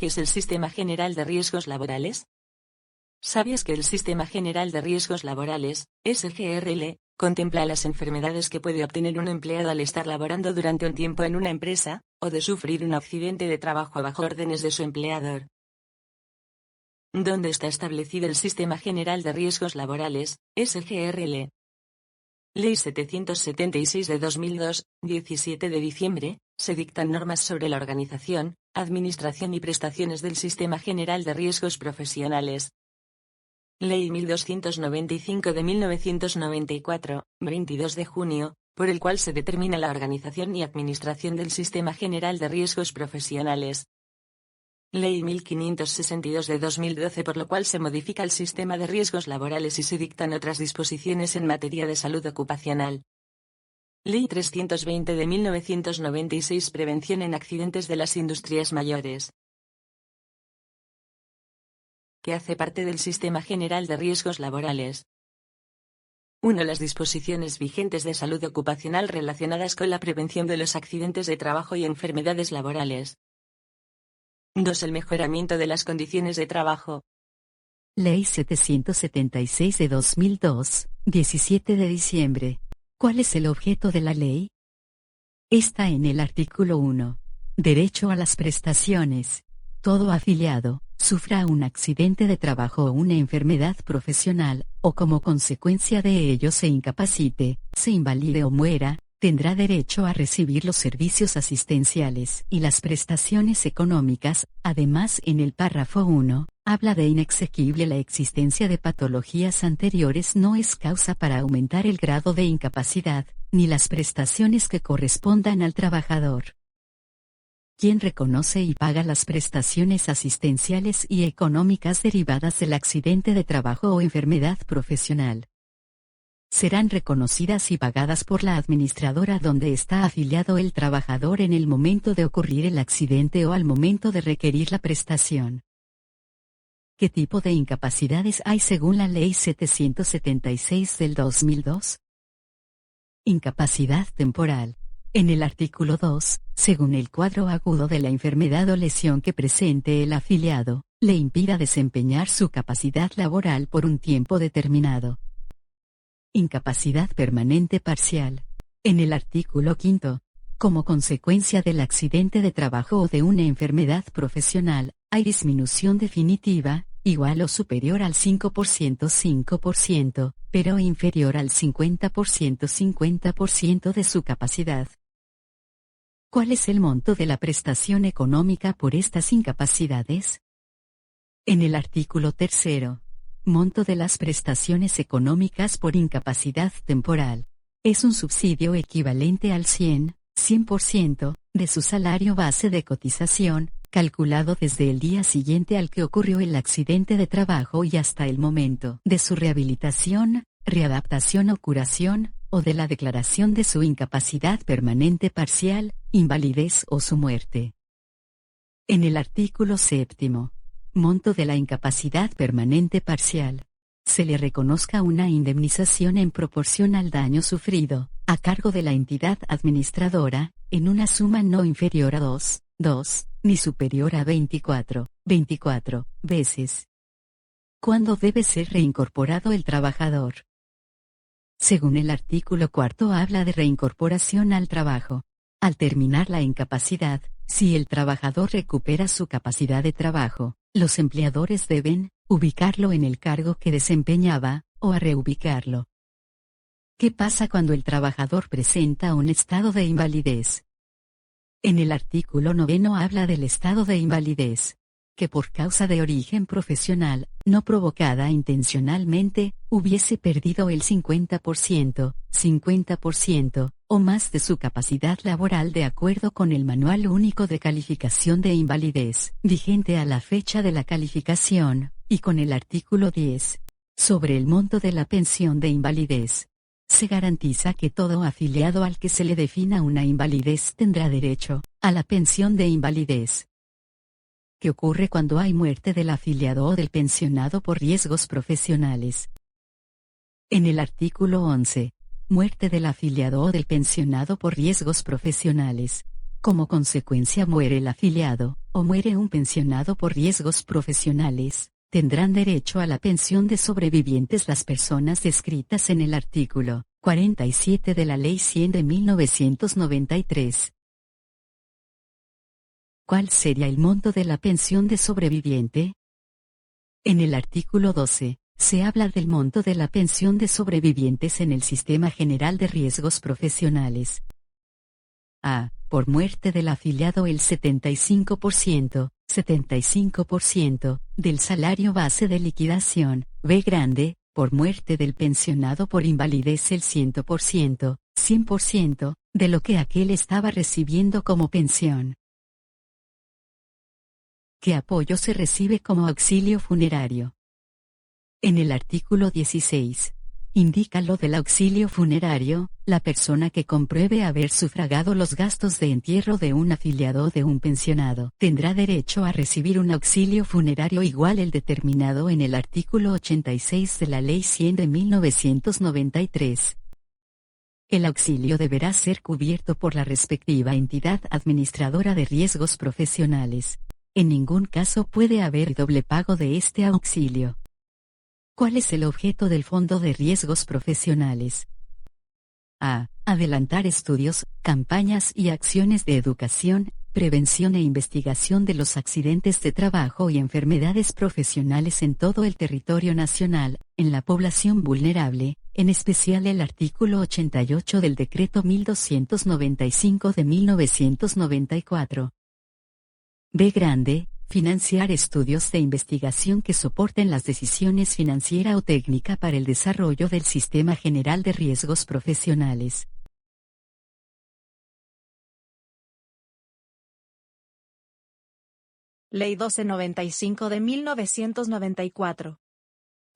¿Qué es el Sistema General de Riesgos Laborales? ¿Sabías que el Sistema General de Riesgos Laborales, SGRL, contempla las enfermedades que puede obtener un empleado al estar laborando durante un tiempo en una empresa, o de sufrir un accidente de trabajo bajo órdenes de su empleador? ¿Dónde está establecido el Sistema General de Riesgos Laborales, SGRL? Ley 776 de 2002, 17 de diciembre, se dictan normas sobre la organización, administración y prestaciones del Sistema General de Riesgos Profesionales. Ley 1295 de 1994, 22 de junio, por el cual se determina la organización y administración del Sistema General de Riesgos Profesionales. Ley 1562 de 2012, por lo cual se modifica el sistema de riesgos laborales y se dictan otras disposiciones en materia de salud ocupacional. Ley 320 de 1996, prevención en accidentes de las industrias mayores, que hace parte del Sistema General de Riesgos Laborales. 1. Las disposiciones vigentes de salud ocupacional relacionadas con la prevención de los accidentes de trabajo y enfermedades laborales. 2. El mejoramiento de las condiciones de trabajo. Ley 776 de 2002, 17 de diciembre. ¿Cuál es el objeto de la ley? Está en el artículo 1. Derecho a las prestaciones. Todo afiliado, sufra un accidente de trabajo o una enfermedad profesional, o como consecuencia de ello se incapacite, se invalide o muera, tendrá derecho a recibir los servicios asistenciales y las prestaciones económicas. Además, en el párrafo 1, habla de inexequible la existencia de patologías anteriores no es causa para aumentar el grado de incapacidad, ni las prestaciones que correspondan al trabajador. ¿Quién reconoce y paga las prestaciones asistenciales y económicas derivadas del accidente de trabajo o enfermedad profesional? Serán reconocidas y pagadas por la administradora donde está afiliado el trabajador en el momento de ocurrir el accidente o al momento de requerir la prestación. ¿Qué tipo de incapacidades hay según la Ley 776 del 2002? Incapacidad temporal. En el artículo 2, según el cuadro agudo de la enfermedad o lesión que presente el afiliado, le impida desempeñar su capacidad laboral por un tiempo determinado. Incapacidad permanente parcial. En el artículo 5, como consecuencia del accidente de trabajo o de una enfermedad profesional, hay disminución definitiva, igual o superior al 5%, pero inferior al 50% de su capacidad. ¿Cuál es el monto de la prestación económica por estas incapacidades? En el artículo 3, monto de las prestaciones económicas por incapacidad temporal. Es un subsidio equivalente al 100% de su salario base de cotización, calculado desde el día siguiente al que ocurrió el accidente de trabajo y hasta el momento de su rehabilitación, readaptación o curación, o de la declaración de su incapacidad permanente parcial, invalidez o su muerte. En el artículo 7, monto de la incapacidad permanente parcial. Se le reconozca una indemnización en proporción al daño sufrido, a cargo de la entidad administradora, en una suma no inferior a 2, ni superior a 24 veces. ¿Cuándo debe ser reincorporado el trabajador? Según el artículo 4 habla de reincorporación al trabajo. Al terminar la incapacidad, si el trabajador recupera su capacidad de trabajo, los empleadores deben ubicarlo en el cargo que desempeñaba, o a reubicarlo. ¿Qué pasa cuando el trabajador presenta un estado de invalidez? En el artículo 9 habla del estado de invalidez, que por causa de origen profesional, no provocada intencionalmente, hubiese perdido el 50% o más de su capacidad laboral de acuerdo con el Manual Único de Calificación de Invalidez, vigente a la fecha de la calificación, y con el artículo 10, sobre el monto de la pensión de invalidez. Se garantiza que todo afiliado al que se le defina una invalidez tendrá derecho a la pensión de invalidez. ¿Qué ocurre cuando hay muerte del afiliado o del pensionado por riesgos profesionales? En el artículo 11, muerte del afiliado o del pensionado por riesgos profesionales. Como consecuencia muere el afiliado, o muere un pensionado por riesgos profesionales, tendrán derecho a la pensión de sobrevivientes las personas descritas en el artículo 47 de la Ley 100 de 1993. ¿Cuál sería el monto de la pensión de sobreviviente? En el artículo 12, se habla del monto de la pensión de sobrevivientes en el Sistema General de Riesgos Profesionales. A. Por muerte del afiliado el 75% del salario base de liquidación. B. Grande, por muerte del pensionado por invalidez el 100% de lo que aquel estaba recibiendo como pensión. ¿Qué apoyo se recibe como auxilio funerario? En el artículo 16, indica lo del auxilio funerario: la persona que compruebe haber sufragado los gastos de entierro de un afiliado o de un pensionado tendrá derecho a recibir un auxilio funerario igual al determinado en el artículo 86 de la Ley 100 de 1993. El auxilio deberá ser cubierto por la respectiva entidad administradora de riesgos profesionales. En ningún caso puede haber doble pago de este auxilio. ¿Cuál es el objeto del Fondo de Riesgos Profesionales? A. Adelantar estudios, campañas y acciones de educación, prevención e investigación de los accidentes de trabajo y enfermedades profesionales en todo el territorio nacional, en la población vulnerable, en especial el artículo 88 del Decreto 1295 de 1994. B. Grande, financiar estudios de investigación que soporten las decisiones financiera o técnica para el desarrollo del Sistema General de Riesgos Profesionales. Ley 1295 de 1994.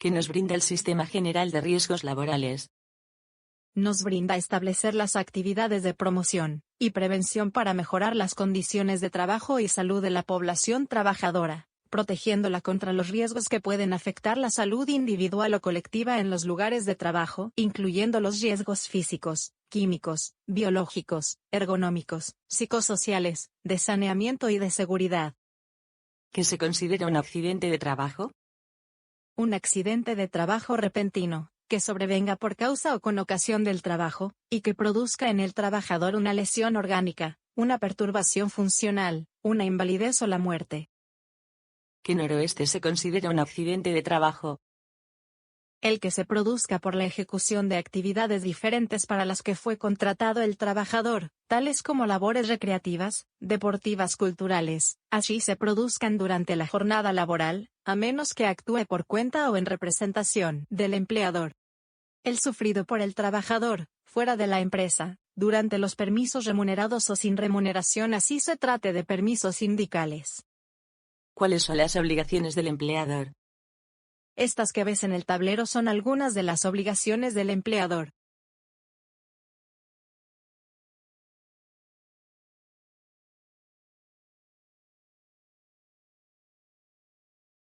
¿Qué nos brinda el Sistema General de Riesgos Laborales? Nos brinda establecer las actividades de promoción y prevención para mejorar las condiciones de trabajo y salud de la población trabajadora, protegiéndola contra los riesgos que pueden afectar la salud individual o colectiva en los lugares de trabajo, incluyendo los riesgos físicos, químicos, biológicos, ergonómicos, psicosociales, de saneamiento y de seguridad. ¿Qué se considera un accidente de trabajo? Un accidente de trabajo repentino, que sobrevenga por causa o con ocasión del trabajo, y que produzca en el trabajador una lesión orgánica, una perturbación funcional, una invalidez o la muerte. ¿Qué noroeste se considera un accidente de trabajo? El que se produzca por la ejecución de actividades diferentes para las que fue contratado el trabajador, tales como labores recreativas, deportivas, culturales, así se produzcan durante la jornada laboral, a menos que actúe por cuenta o en representación del empleador. El sufrido por el trabajador, fuera de la empresa, durante los permisos remunerados o sin remuneración, así se trate de permisos sindicales. ¿Cuáles son las obligaciones del empleador? Estas que ves en el tablero son algunas de las obligaciones del empleador.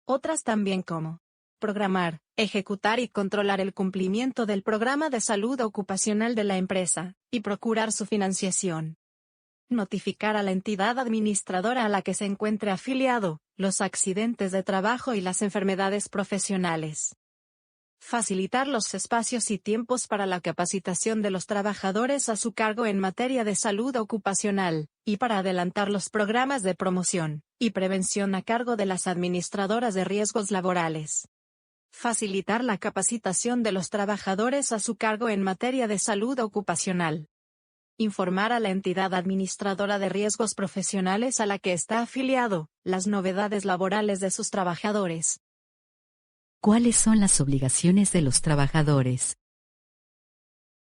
Otras también como programar, ejecutar y controlar el cumplimiento del programa de salud ocupacional de la empresa, y procurar su financiación. Notificar a la entidad administradora a la que se encuentre afiliado, los accidentes de trabajo y las enfermedades profesionales. Facilitar los espacios y tiempos para la capacitación de los trabajadores a su cargo en materia de salud ocupacional, y para adelantar los programas de promoción y prevención a cargo de las administradoras de riesgos laborales. Facilitar la capacitación de los trabajadores a su cargo en materia de salud ocupacional. Informar a la entidad administradora de riesgos profesionales a la que está afiliado, las novedades laborales de sus trabajadores. ¿Cuáles son las obligaciones de los trabajadores?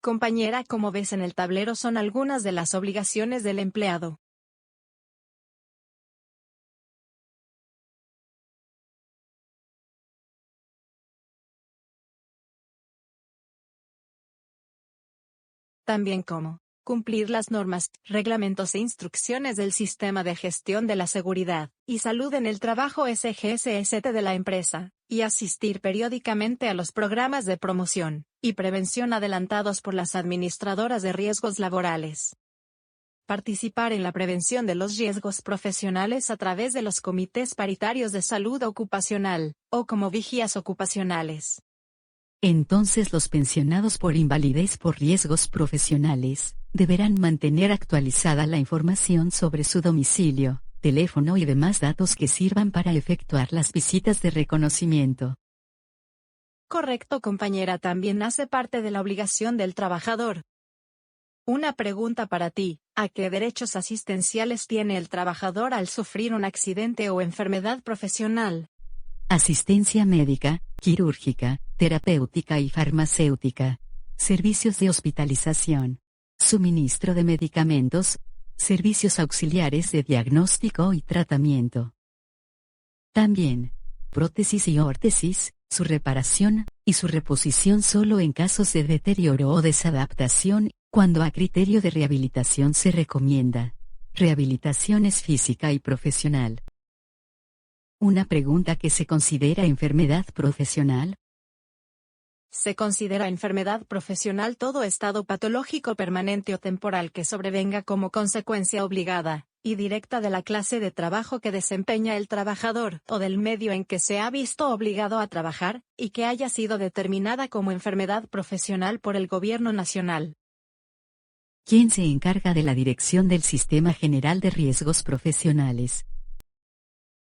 Compañera, como ves en el tablero son algunas de las obligaciones del empleado. También como cumplir las normas, reglamentos e instrucciones del Sistema de Gestión de la Seguridad y Salud en el Trabajo SGSST de la empresa, y asistir periódicamente a los programas de promoción y prevención adelantados por las administradoras de riesgos laborales. Participar en la prevención de los riesgos profesionales a través de los comités paritarios de salud ocupacional, o como vigías ocupacionales. Entonces los pensionados por invalidez por riesgos profesionales deberán mantener actualizada la información sobre su domicilio, teléfono y demás datos que sirvan para efectuar las visitas de reconocimiento. Correcto, compañera, también hace parte de la obligación del trabajador. Una pregunta para ti: ¿a qué derechos asistenciales tiene el trabajador al sufrir un accidente o enfermedad profesional? Asistencia médica, quirúrgica, terapéutica y farmacéutica. Servicios de hospitalización. Suministro de medicamentos. Servicios auxiliares de diagnóstico y tratamiento. También, prótesis y órtesis, su reparación y su reposición solo en casos de deterioro o desadaptación, cuando a criterio de rehabilitación se recomienda. Rehabilitación es física y profesional. Una pregunta: ¿qué se considera enfermedad profesional? Se considera enfermedad profesional todo estado patológico permanente o temporal que sobrevenga como consecuencia obligada y directa de la clase de trabajo que desempeña el trabajador o del medio en que se ha visto obligado a trabajar, y que haya sido determinada como enfermedad profesional por el Gobierno Nacional. ¿Quién se encarga de la dirección del Sistema General de Riesgos Profesionales?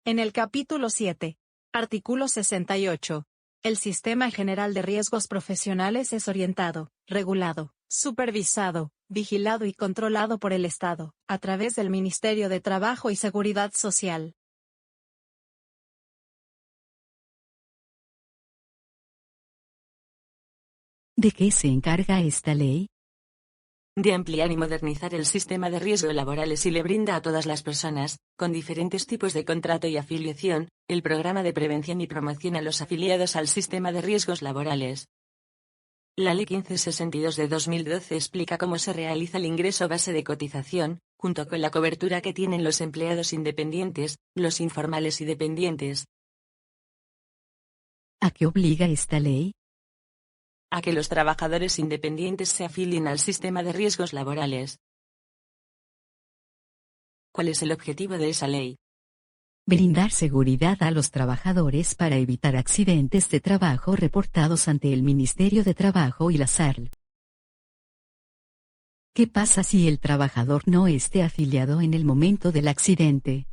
En el capítulo 7, artículo 68, el Sistema General de Riesgos Profesionales es orientado, regulado, supervisado, vigilado y controlado por el Estado, a través del Ministerio de Trabajo y Seguridad Social. ¿De qué se encarga esta ley? De ampliar y modernizar el sistema de riesgos laborales y le brinda a todas las personas, con diferentes tipos de contrato y afiliación, el programa de prevención y promoción a los afiliados al sistema de riesgos laborales. La Ley 1562 de 2012 explica cómo se realiza el ingreso base de cotización, junto con la cobertura que tienen los empleados independientes, los informales y dependientes. ¿A qué obliga esta ley? A que los trabajadores independientes se afilien al sistema de riesgos laborales. ¿Cuál es el objetivo de esa ley? Brindar seguridad a los trabajadores para evitar accidentes de trabajo reportados ante el Ministerio de Trabajo y la SARL. ¿Qué pasa si el trabajador no esté afiliado en el momento del accidente?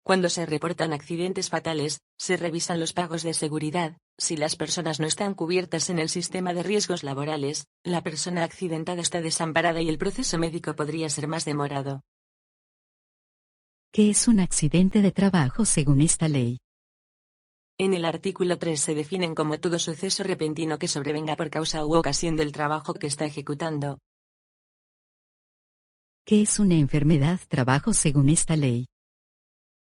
Cuando se reportan accidentes fatales, se revisan los pagos de seguridad. Si las personas no están cubiertas en el sistema de riesgos laborales, la persona accidentada está desamparada y el proceso médico podría ser más demorado. ¿Qué es un accidente de trabajo según esta ley? En el artículo 3 se definen como todo suceso repentino que sobrevenga por causa u ocasión del trabajo que está ejecutando. ¿Qué es una enfermedad trabajo según esta ley?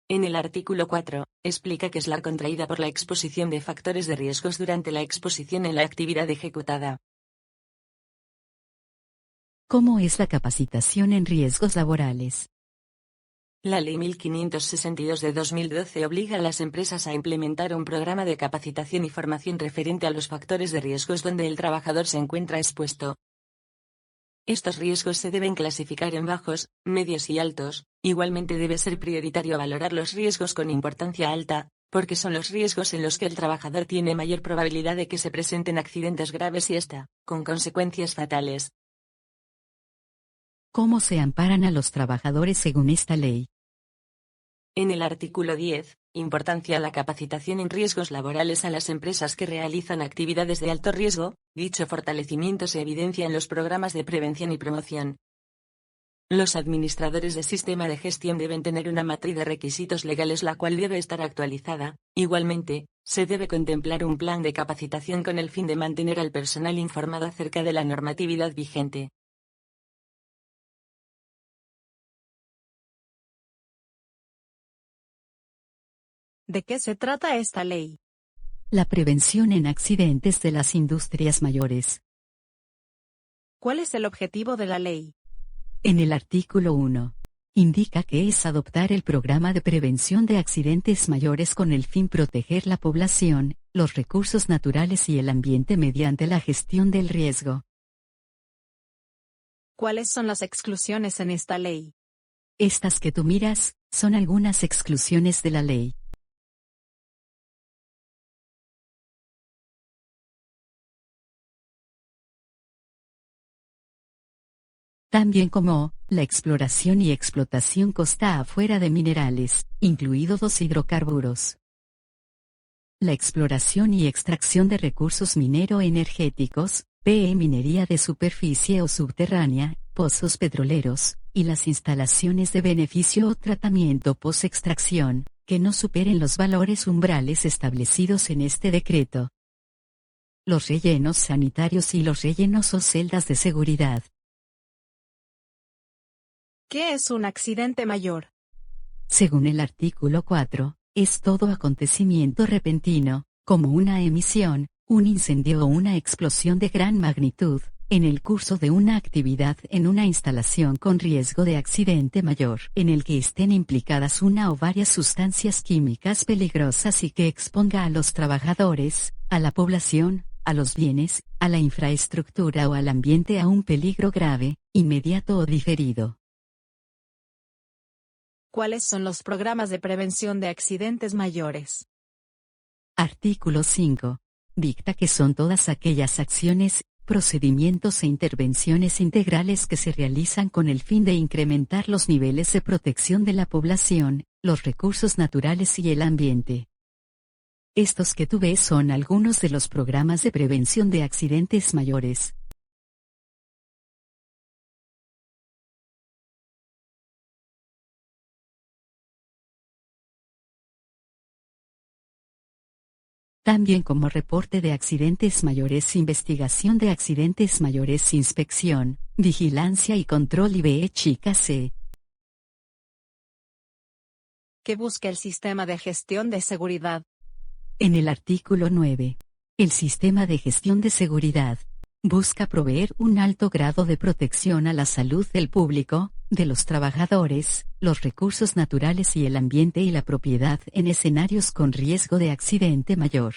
En el artículo 4, explica que es la contraída por la exposición de factores de riesgos durante la exposición en la actividad ejecutada. ¿Cómo es la capacitación en riesgos laborales? La Ley 1562 de 2012 obliga a las empresas a implementar un programa de capacitación y formación referente a los factores de riesgos donde el trabajador se encuentra expuesto. Estos riesgos se deben clasificar en bajos, medios y altos. Igualmente debe ser prioritario valorar los riesgos con importancia alta, porque son los riesgos en los que el trabajador tiene mayor probabilidad de que se presenten accidentes graves y con consecuencias fatales. ¿Cómo se amparan a los trabajadores según esta ley? En el artículo 10, importancia a la capacitación en riesgos laborales a las empresas que realizan actividades de alto riesgo. Dicho fortalecimiento se evidencia en los programas de prevención y promoción. Los administradores de sistema de gestión deben tener una matriz de requisitos legales la cual debe estar actualizada. Igualmente, se debe contemplar un plan de capacitación con el fin de mantener al personal informado acerca de la normatividad vigente. ¿De qué se trata esta ley? La prevención en accidentes de las industrias mayores. ¿Cuál es el objetivo de la ley? En el artículo 1, indica que es adoptar el programa de prevención de accidentes mayores con el fin proteger la población, los recursos naturales y el ambiente mediante la gestión del riesgo. ¿Cuáles son las exclusiones en esta ley? Estas que tú miras, son algunas exclusiones de la ley. También como, la exploración y explotación costa afuera de minerales, incluidos los hidrocarburos. La exploración y extracción de recursos minero-energéticos, PE minería de superficie o subterránea, pozos petroleros, y las instalaciones de beneficio o tratamiento post-extracción, que no superen los valores umbrales establecidos en este decreto. Los rellenos sanitarios y los rellenos o celdas de seguridad. ¿Qué es un accidente mayor? Según el artículo 4, es todo acontecimiento repentino, como una emisión, un incendio o una explosión de gran magnitud, en el curso de una actividad en una instalación con riesgo de accidente mayor, en el que estén implicadas una o varias sustancias químicas peligrosas y que exponga a los trabajadores, a la población, a los bienes, a la infraestructura o al ambiente a un peligro grave, inmediato o diferido. ¿Cuáles son los programas de prevención de accidentes mayores? Artículo 5. Dicta que son todas aquellas acciones, procedimientos e intervenciones integrales que se realizan con el fin de incrementar los niveles de protección de la población, los recursos naturales y el ambiente. Estos que tú ves son algunos de los programas de prevención de accidentes mayores. También como reporte de accidentes mayores, investigación de accidentes mayores, inspección, vigilancia y control IBE chica C. ¿Qué busca el sistema de gestión de seguridad? En el artículo 9. El sistema de gestión de seguridad busca proveer un alto grado de protección a la salud del público, de los trabajadores, los recursos naturales y el ambiente y la propiedad en escenarios con riesgo de accidente mayor.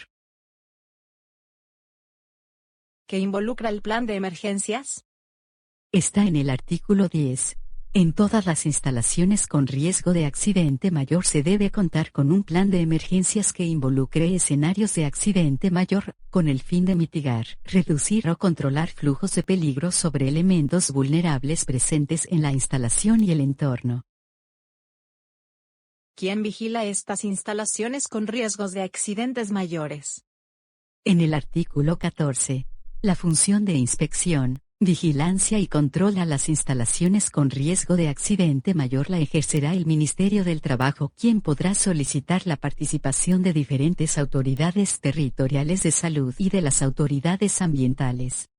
¿Qué involucra el plan de emergencias? Está en el artículo 10. En todas las instalaciones con riesgo de accidente mayor se debe contar con un plan de emergencias que involucre escenarios de accidente mayor, con el fin de mitigar, reducir o controlar flujos de peligro sobre elementos vulnerables presentes en la instalación y el entorno. ¿Quién vigila estas instalaciones con riesgos de accidentes mayores? En el artículo 14. La función de inspección, vigilancia y control a las instalaciones con riesgo de accidente mayor la ejercerá el Ministerio del Trabajo, quien podrá solicitar la participación de diferentes autoridades territoriales de salud y de las autoridades ambientales.